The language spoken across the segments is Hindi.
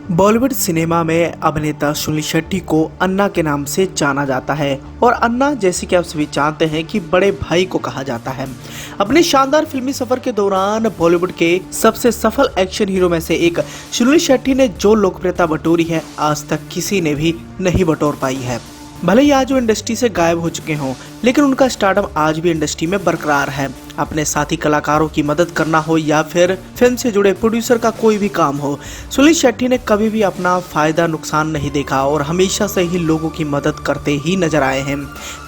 बॉलीवुड सिनेमा में अभिनेता सुनील शेट्टी को अन्ना के नाम से जाना जाता है और अन्ना, जैसे कि आप सभी जानते हैं, कि बड़े भाई को कहा जाता है। अपने शानदार फिल्मी सफर के दौरान बॉलीवुड के सबसे सफल एक्शन हीरो में से एक सुनील शेट्टी ने जो लोकप्रियता बटोरी है, आज तक किसी ने भी नहीं बटोर पाई है। भले ही आज वो इंडस्ट्री से गायब हो चुके हों, लेकिन उनका स्टारडम आज भी इंडस्ट्री में बरकरार है। अपने साथी कलाकारों की मदद करना हो या फिर फिल्म से जुड़े प्रोड्यूसर का कोई भी काम हो, सुनील शेट्टी ने कभी भी अपना फायदा नुकसान नहीं देखा और हमेशा से ही लोगों की मदद करते ही नजर आए हैं।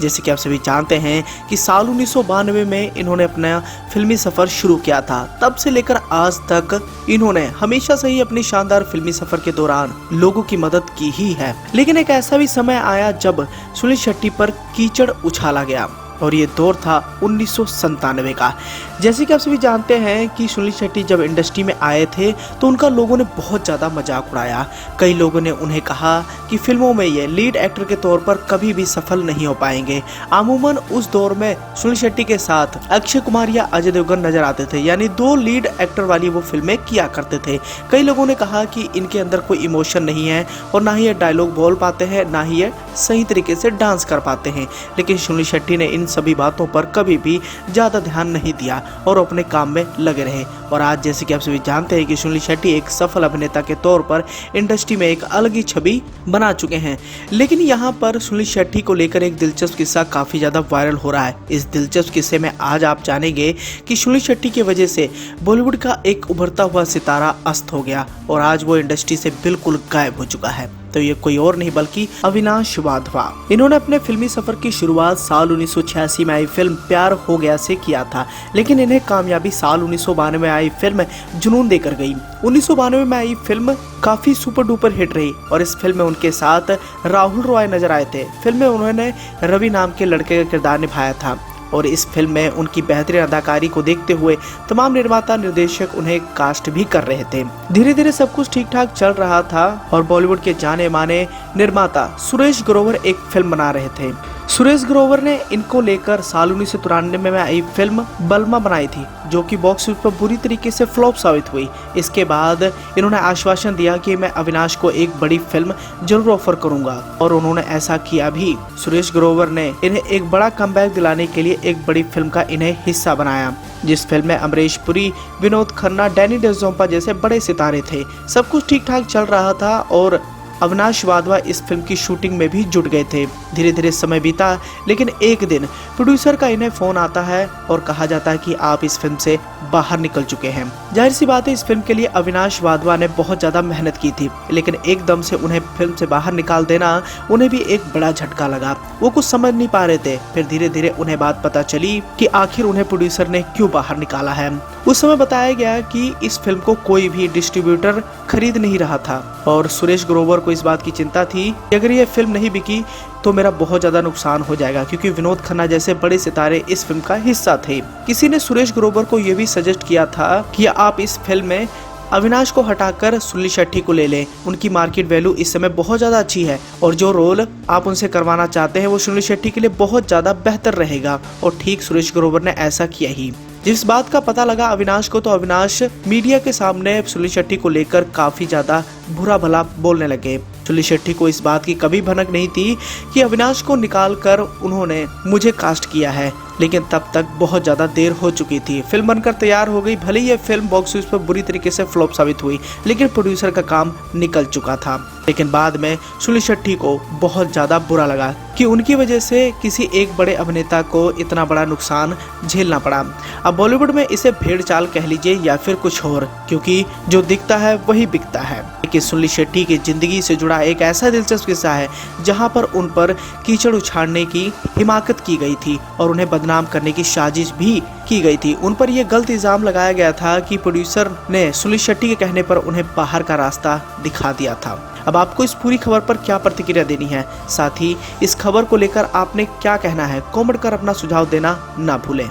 जैसे कि आप सभी जानते हैं कि साल 1992 में इन्होंने अपना फिल्मी सफर शुरू किया था। तब से लेकर आज तक इन्होंने हमेशा से ही अपनी शानदार फिल्मी सफर के दौरान लोगों की मदद की ही है। लेकिन एक ऐसा भी समय आया जब सुनील शेट्टी पर कीचड़ उछाला गया और ये दौर था 1997 का। जैसे कि आप सभी जानते हैं कि सुनील शेट्टी जब इंडस्ट्री में आए थे तो उनका लोगों ने बहुत ज़्यादा मजाक उड़ाया। कई लोगों ने उन्हें कहा कि फिल्मों में ये लीड एक्टर के तौर पर कभी भी सफल नहीं हो पाएंगे। अमूमन उस दौर में सुनील शेट्टी के साथ अक्षय कुमार या अजय देवगन नजर आते थे, यानी दो लीड एक्टर वाली वो फिल्में किया करते थे। कई लोगों ने कहा कि इनके अंदर कोई इमोशन नहीं है और ना ही ये डायलॉग बोल पाते हैं, ना ही ये सही तरीके से डांस कर पाते हैं। लेकिन सुनील शेट्टी ने इन सभी बातों पर कभी भी ज्यादा ध्यान नहीं दिया और अपने काम में लगे रहे। और आज जैसे कि आप सभी जानते हैं कि सुनील शेट्टी एक सफल अभिनेता के तौर पर इंडस्ट्री में एक अलग ही छवि बना चुके हैं। लेकिन यहाँ पर सुनील शेट्टी को लेकर एक दिलचस्प किस्सा काफी ज्यादा वायरल हो रहा है। इस दिलचस्प किस्से में आज आप जानेंगे कि सुनील शेट्टी की वजह से बॉलीवुड का एक उभरता हुआ सितारा अस्त हो गया और आज वो इंडस्ट्री से बिल्कुल गायब हो चुका है। तो ये कोई और नहीं बल्कि अविनाश वाधवा। इन्होंने अपने फिल्मी सफर की शुरुआत साल 1986 में आई फिल्म प्यार हो गया से किया था, लेकिन इन्हें कामयाबी साल 1992 में आई फिल्म जुनून देकर गई। 1992 में आई फिल्म काफी सुपर डुपर हिट रही और इस फिल्म में उनके साथ राहुल रॉय नजर आए थे। फिल्म में उन्होंने रवि नाम के लड़के का किरदार निभाया था और इस फिल्म में उनकी बेहतरीन अदाकारी को देखते हुए तमाम निर्माता निर्देशक उन्हें कास्ट भी कर रहे थे। धीरे धीरे सब कुछ ठीक ठाक चल रहा था और बॉलीवुड के जाने माने निर्माता सुरेश ग्रोवर एक फिल्म बना रहे थे। सुरेश ग्रोवर ने इनको लेकर साल 1993 में आई फिल्म बलमा बनाई थी, जो कि बॉक्स ऑफिस पर बुरी तरीके से फ्लॉप साबित हुई। इसके बाद इन्होंने आश्वासन दिया कि मैं अविनाश को एक बड़ी फिल्म जरूर ऑफर करूंगा और उन्होंने ऐसा किया भी। सुरेश ग्रोवर ने इन्हें एक बड़ा कमबैक दिलाने के लिए एक बड़ी फिल्म का इन्हें हिस्सा बनाया, जिस फिल्म में अमरीश पुरी, विनोद खन्ना, डैनी डेजोंपा जैसे बड़े सितारे थे। सब कुछ ठीक ठाक चल रहा था और अविनाश वाधवा इस फिल्म की शूटिंग में भी जुट गए थे। धीरे धीरे समय बीता, लेकिन एक दिन प्रोड्यूसर का इन्हें फोन आता है और कहा जाता है कि आप इस फिल्म से बाहर निकल चुके हैं। जाहिर सी बात है, इस फिल्म के लिए अविनाश वाधवा ने बहुत ज्यादा मेहनत की थी, लेकिन एकदम से उन्हें फिल्म से बाहर निकाल देना उन्हें भी एक बड़ा झटका लगा। वो कुछ समझ नहीं पा रहे थे। फिर धीरे धीरे उन्हें बात पता चली कि आखिर उन्हें प्रोड्यूसर ने क्यों बाहर निकाला है। उस समय बताया गया कि इस फिल्म को कोई भी डिस्ट्रीब्यूटर खरीद नहीं रहा था और सुरेश ग्रोवर को इस बात की चिंता थी कि अगर ये फिल्म नहीं बिकी तो मेरा बहुत ज्यादा नुकसान हो जाएगा, क्योंकि विनोद खन्ना जैसे बड़े सितारे इस फिल्म का हिस्सा थे। किसी ने सुरेश ग्रोवर को यह भी सजेस्ट किया था कि आप इस फिल्म में अविनाश को हटाकर सुनील शेट्टी को ले लें। उनकी मार्केट वैल्यू इस समय बहुत ज्यादा अच्छी है और जो रोल आप उनसे करवाना चाहते हैं वो सुनील शेट्टी के लिए बहुत ज्यादा बेहतर रहेगा। और ठीक सुरेश ग्रोवर ने ऐसा किया ही। जिस बात का पता लगा अविनाश को, तो अविनाश मीडिया के सामने सुनील शेट्टी को लेकर काफी ज्यादा बुरा भला बोलने लगे। सुनील शेट्टी को इस बात की कभी भनक नहीं थी कि अविनाश को निकाल कर उन्होंने मुझे कास्ट किया है, लेकिन तब तक बहुत ज्यादा देर हो चुकी थी। फिल्म बनकर तैयार हो गई। भले ही ये फिल्म बॉक्स ऑफिस पर बुरी तरीके से फ्लॉप साबित हुई, लेकिन प्रोड्यूसर का काम निकल चुका था। लेकिन बाद में सुनील शेट्टी को बहुत ज्यादा बुरा लगा कि उनकी वजह से किसी एक बड़े अभिनेता को इतना बड़ा नुकसान झेलना पड़ा। अब बॉलीवुड में इसे भेड़ चाल कह लीजिए या फिर कुछ और, क्योंकि जो दिखता है वही बिकता है। लेकिन सुनील शेट्टी की जिंदगी से जुड़ा एक ऐसा दिलचस्प किस्सा है जहां पर उन पर कीचड़ उछाड़ने की हिमाकत की गई थी और उन्हें बदनाम करने की साजिश भी की गई थी। उन पर यह गलत इल्जाम लगाया गया था कि प्रोड्यूसर ने सुनील शेट्टी के कहने पर उन्हें बाहर का रास्ता दिखा दिया था। अब आपको इस पूरी खबर पर क्या प्रतिक्रिया देनी है, साथ ही इस खबर को लेकर आपने क्या कहना है, कमेंट कर अपना सुझाव देना ना भूलें।